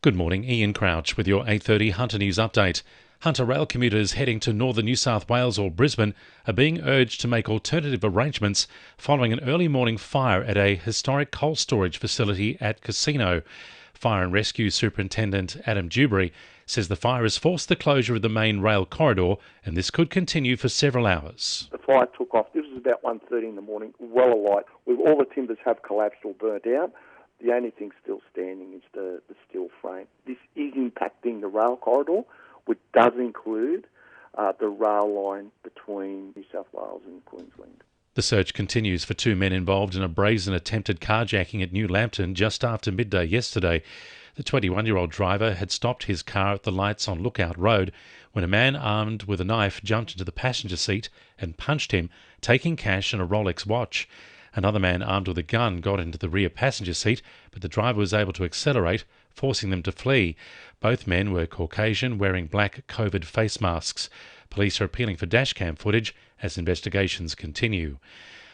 Good morning, Ian Crouch with your 8:30 Hunter News Update. Hunter rail commuters heading to northern New South Wales or Brisbane are being urged to make alternative arrangements following an early morning fire at a historic coal storage facility at Casino. Fire and Rescue Superintendent Adam Dewberry says the fire has forced the closure of the main rail corridor and this could continue for several hours. The fire took off. This was about 1:30 in the morning, well alight. All the timbers have collapsed or burnt out. The only thing still standing is the steel frame. This is impacting the rail corridor, which does include the rail line between New South Wales and Queensland. The search continues for two men involved in a brazen attempted carjacking at New Lambton just after midday yesterday. The 21-year-old driver had stopped his car at the lights on Lookout Road when a man armed with a knife jumped into the passenger seat and punched him, taking cash and a Rolex watch. Another man armed with a gun got into the rear passenger seat, but the driver was able to accelerate, forcing them to flee. Both men were Caucasian, wearing black COVID face masks. Police are appealing for dashcam footage as investigations continue.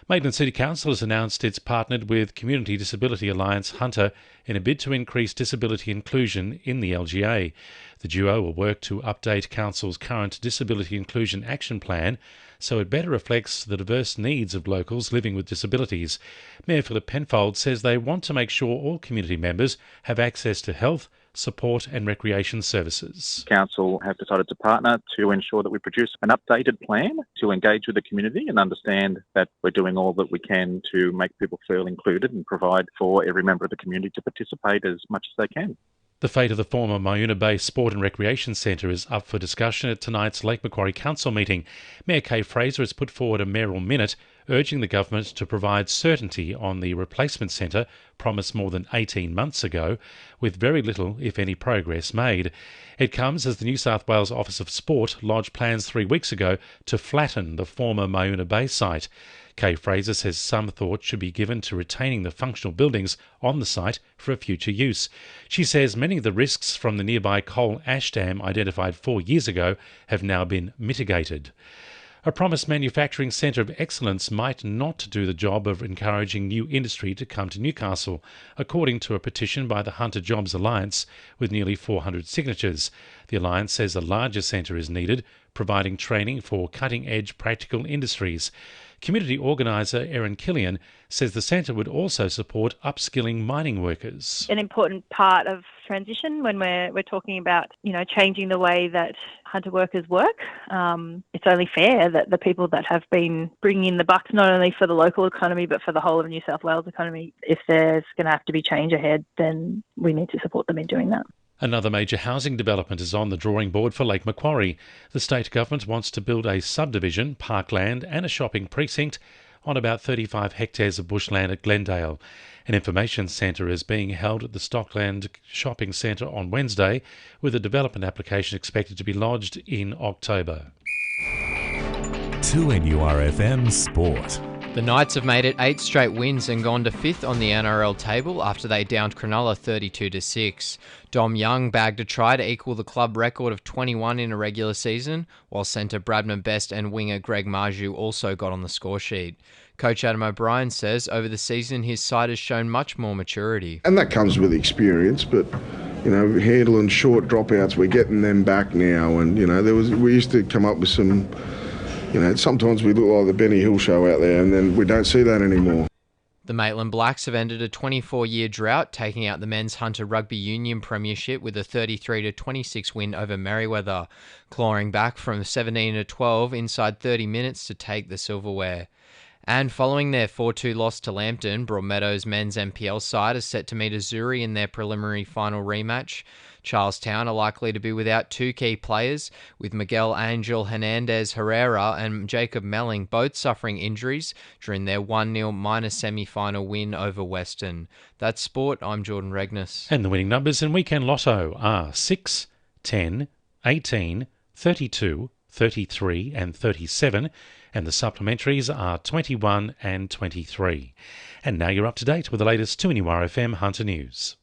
Maitland City Council has announced it's partnered with Community Disability Alliance Hunter in a bid to increase disability inclusion in the LGA. The duo will work to update Council's current Disability Inclusion Action Plan so it better reflects the diverse needs of locals living with disabilities. Mayor Philip Penfold says they want to make sure all community members have access to health, support and recreation services. Council have decided to partner to ensure that we produce an updated plan to engage with the community and understand that we're doing all that we can to make people feel included and provide for every member of the community to participate as much as they can. The fate of the former Myuna Bay Sport and Recreation Centre is up for discussion at tonight's Lake Macquarie Council meeting. Mayor Kay Fraser has put forward a mayoral minute urging the government to provide certainty on the replacement centre promised more than 18 months ago, with very little, if any, progress made. It comes as the New South Wales Office of Sport lodged plans 3 weeks ago to flatten the former Myuna Bay site. Kay Fraser says some thought should be given to retaining the functional buildings on the site for a future use. She says many of the risks from the nearby coal ash dam identified 4 years ago have now been mitigated. A promised manufacturing centre of excellence might not do the job of encouraging new industry to come to Newcastle, according to a petition by the Hunter Jobs Alliance with nearly 400 signatures. The Alliance says a larger centre is needed, providing training for cutting-edge practical industries. Community organiser Erin Killian says the centre would also support upskilling mining workers. An important part of transition when we're talking about, changing the way that hunter workers work. It's only fair that the people that have been bringing in the bucks, not only for the local economy but for the whole of New South Wales economy, if there's going to have to be change ahead, then we need to support them in doing that. Another major housing development is on the drawing board for Lake Macquarie. The state government wants to build a subdivision, parkland and a shopping precinct on about 35 hectares of bushland at Glendale. An information centre is being held at the Stockland Shopping Centre on Wednesday, with a development application expected to be lodged in October. 2NURFM Sport. The Knights have made it 8 straight wins and gone to 5th on the NRL table after they downed Cronulla 32-6. Dom Young bagged a try to equal the club record of 21 in a regular season, while centre Bradman Best and winger Greg Marju also got on the score sheet. Coach Adam O'Brien says over the season his side has shown much more maturity. And that comes with experience, but handling short dropouts, we're getting them back now. And we used to come up with some. Sometimes we look like the Benny Hill show out there, and then we don't see that anymore. The Maitland Blacks have ended a 24-year drought, taking out the men's Hunter Rugby Union Premiership with a 33-26 win over Merriweather, clawing back from 17-12 inside 30 minutes to take the silverware. And following their 4-2 loss to Lambton, Broadmeadows men's NPL side is set to meet Azuri in their preliminary final rematch. Charlestown are likely to be without 2 key players, with Miguel Angel Hernandez Herrera and Jacob Melling both suffering injuries during their 1-0 minor semi-final win over Western. That's sport. I'm Jordan Regnis. And the winning numbers in Weekend Lotto are 6, 10, 18, 32, 33 and 37, and the supplementaries are 21 and 23. And now you're up to date with the latest 2NURFM Hunter News.